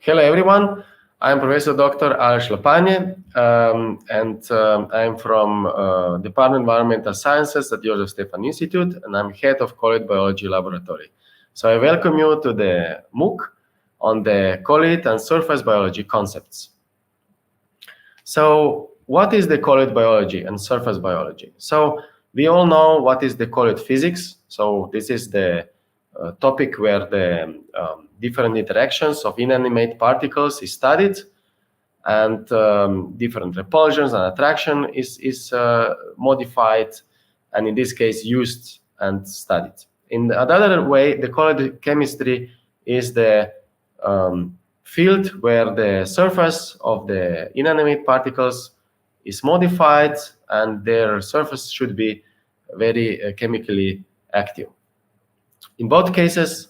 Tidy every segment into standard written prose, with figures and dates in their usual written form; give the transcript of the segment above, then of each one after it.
Hello, everyone. I'm Professor Dr. Aleš Lapanje, and I'm from Department of Environmental Sciences at Josef Stefan Institute, and I'm head of colloid biology laboratory. So I welcome you to the MOOC on the colloid and surface biology concepts. So what is the colloid biology and surface biology? So we all know what is the colloid physics. So this is the topic where the different interactions of inanimate particles is studied, and different repulsions and attraction is modified, and in this case used and studied. In another way, the colloid chemistry is the field where the surface of the inanimate particles is modified and their surface should be very chemically active. In both cases,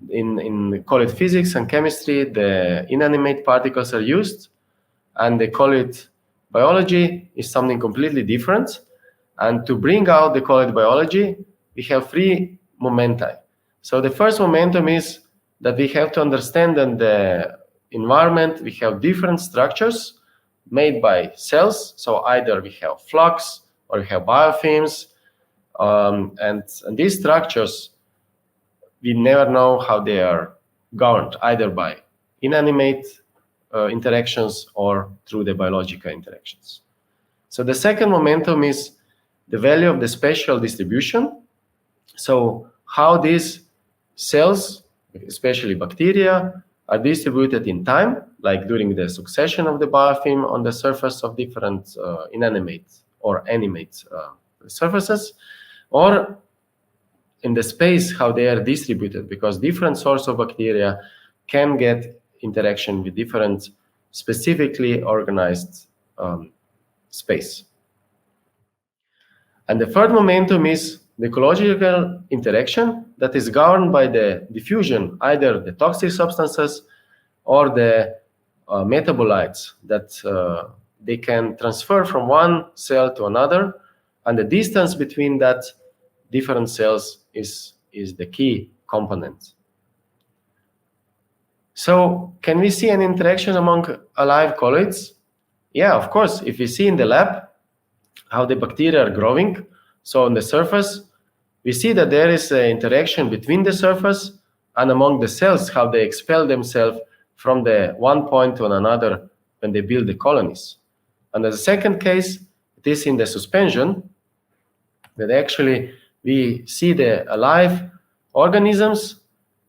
in colloid physics and chemistry, the inanimate particles are used, and the colloid biology is something completely different. And to bring out the colloid biology, we have three momenta. So the first momentum is that we have to understand that in the environment we have different structures made by cells. So either we have flux or we have biofilms, and these structures, we never know how they are governed, either by inanimate interactions or through the biological interactions. So the second momentum is the value of the spatial distribution. So how these cells, especially bacteria, are distributed in time, like during the succession of the biofilm on the surface of different inanimate or animate surfaces, or in the space, how they are distributed, because different source of bacteria can get interaction with different specifically organized space. And the third momentum is the ecological interaction that is governed by the diffusion, either the toxic substances or the metabolites that they can transfer from one cell to another, and the distance between that different cells is the key component. So can we see an interaction among alive colloids? Yeah, of course. If we see in the lab how the bacteria are growing, so on the surface, we see that there is an interaction between the surface and among the cells, how they expel themselves from the one point to another when they build the colonies. And the second case, it is in the suspension, that actually we see the alive organisms,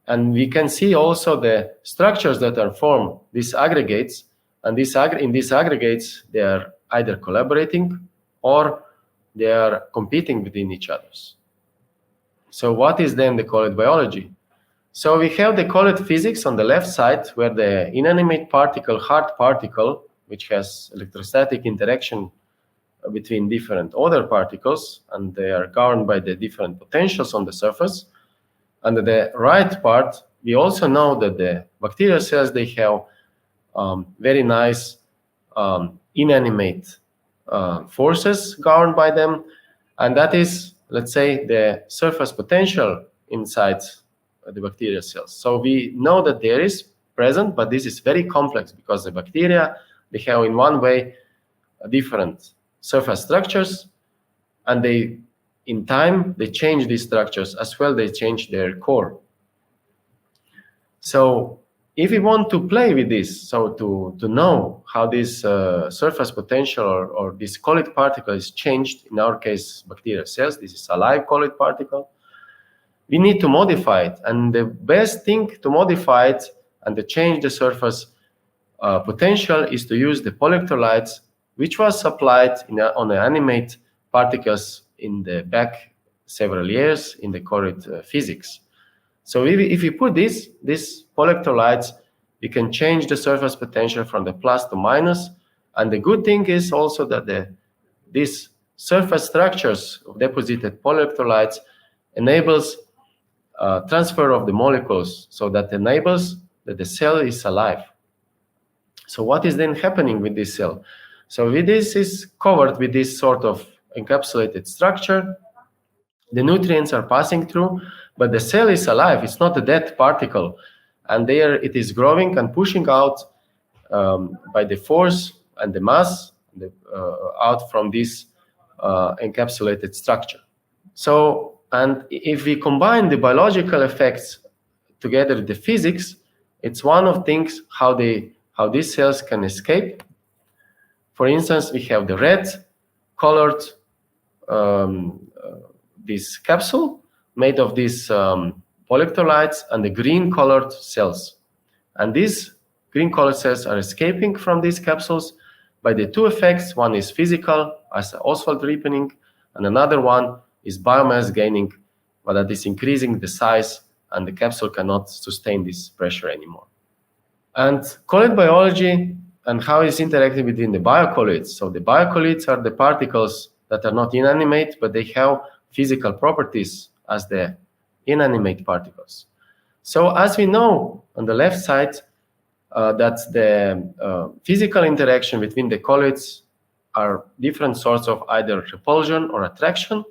and we can see also the structures that are formed, these aggregates, and in these aggregates, they are either collaborating or they are competing within each other. So what is then the colloid biology? So we have the colloid physics on the left side, where the inanimate particle, hard particle, which has electrostatic interaction between different other particles, and they are governed by the different potentials on the surface. And the right part, we also know that the bacterial cells, they have very nice inanimate forces governed by them, and that is, let's say, the surface potential inside the bacterial cells. So we know that there is present, but this is very complex, because the bacteria, they have in one way different surface structures, and they, in time, they change these structures as well. They change their core. So if we want to play with this, so to know how this surface potential or this colloid particle is changed, in our case, bacterial cells, this is a live colloid particle, we need to modify it. And the best thing to modify it and to change the surface potential is to use the polyelectrolytes, which was applied on the animate particles in the back several years in the colloid physics. So if we put these polyelectrolytes, we can change the surface potential from the plus to minus. And the good thing is also that these surface structures of deposited polyelectrolytes enables transfer of the molecules, so that enables that the cell is alive. So what is then happening with this cell? So this is covered with this sort of encapsulated structure. The nutrients are passing through, but the cell is alive. It's not a dead particle. and there it is growing and pushing out by the force and the mass out from this encapsulated structure. So, and if we combine the biological effects together with the physics, it's one of things how these cells can escape. For instance, we have the red colored this capsule made of these polyelectrolytes and the green colored cells. And these green colored cells are escaping from these capsules by the two effects. One is physical, as Oswald ripening, and another one is biomass gaining, but that is increasing the size and the capsule cannot sustain this pressure anymore. And colloid biology and how it's interacting between the biocolloids. So the biocolloids are the particles that are not inanimate, but they have physical properties as the inanimate particles. So as we know on the left side, that the physical interaction between the colloids are different sorts of either repulsion or attraction.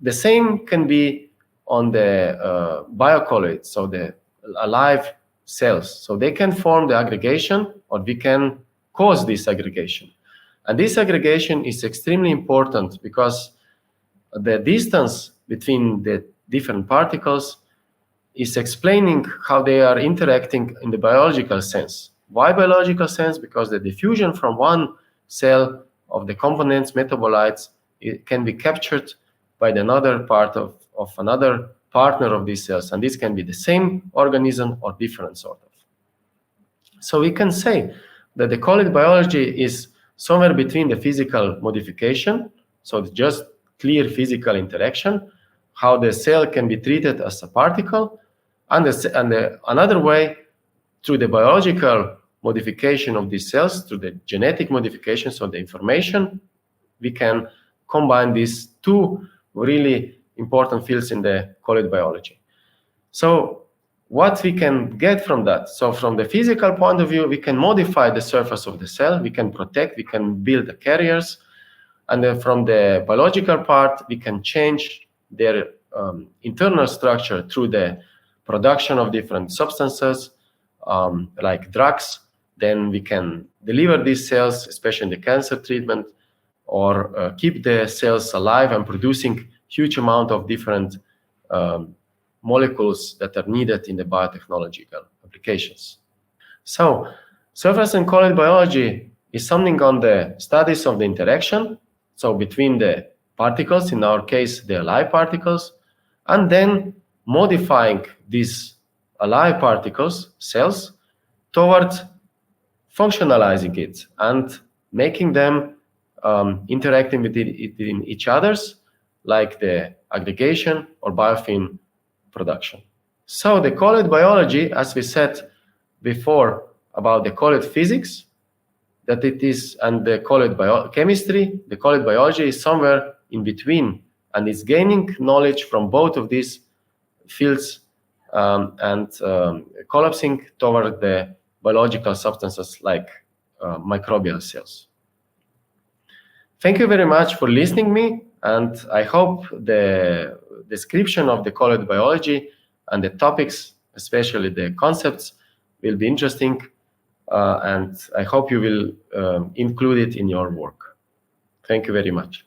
The same can be on the biocolloids, so the alive cells. So they can form the aggregation, or we can cause this aggregation. And this aggregation is extremely important because the distance between the different particles is explaining how they are interacting in the biological sense. Why biological sense? Because the diffusion from one cell of the components, metabolites, it can be captured by another part of another partner of these cells. And this can be the same organism or different sort of. So we can say that the colloid biology is somewhere between the physical modification, so just clear physical interaction, how the cell can be treated as a particle, and another way, through the biological modification of these cells, through the genetic modifications of the information, we can combine these two really important fields in the colloid biology. So what we can get from that? So from the physical point of view, we can modify the surface of the cell, we can protect, we can build the carriers, and then from the biological part, we can change their internal structure through the production of different substances, like drugs. Then we can deliver these cells, especially in the cancer treatment, or keep the cells alive and producing huge amount of different molecules that are needed in the biotechnological applications. So surface and colloid biology is something on the studies of the interaction, so between the particles, in our case, the alive particles, and then modifying these alive particles, cells, towards functionalizing it and making them interacting with each other's, like the aggregation or biofilm production. So the colloid biology, as we said before about the colloid physics, that it is, and the colloid biochemistry, the colloid biology is somewhere in between, and it's gaining knowledge from both of these fields and collapsing toward the biological substances like microbial cells. Thank you very much for listening to me, and I hope the description of the colloid biology and the topics, especially the concepts, will be interesting, and I hope you will include it in your work. Thank you very much.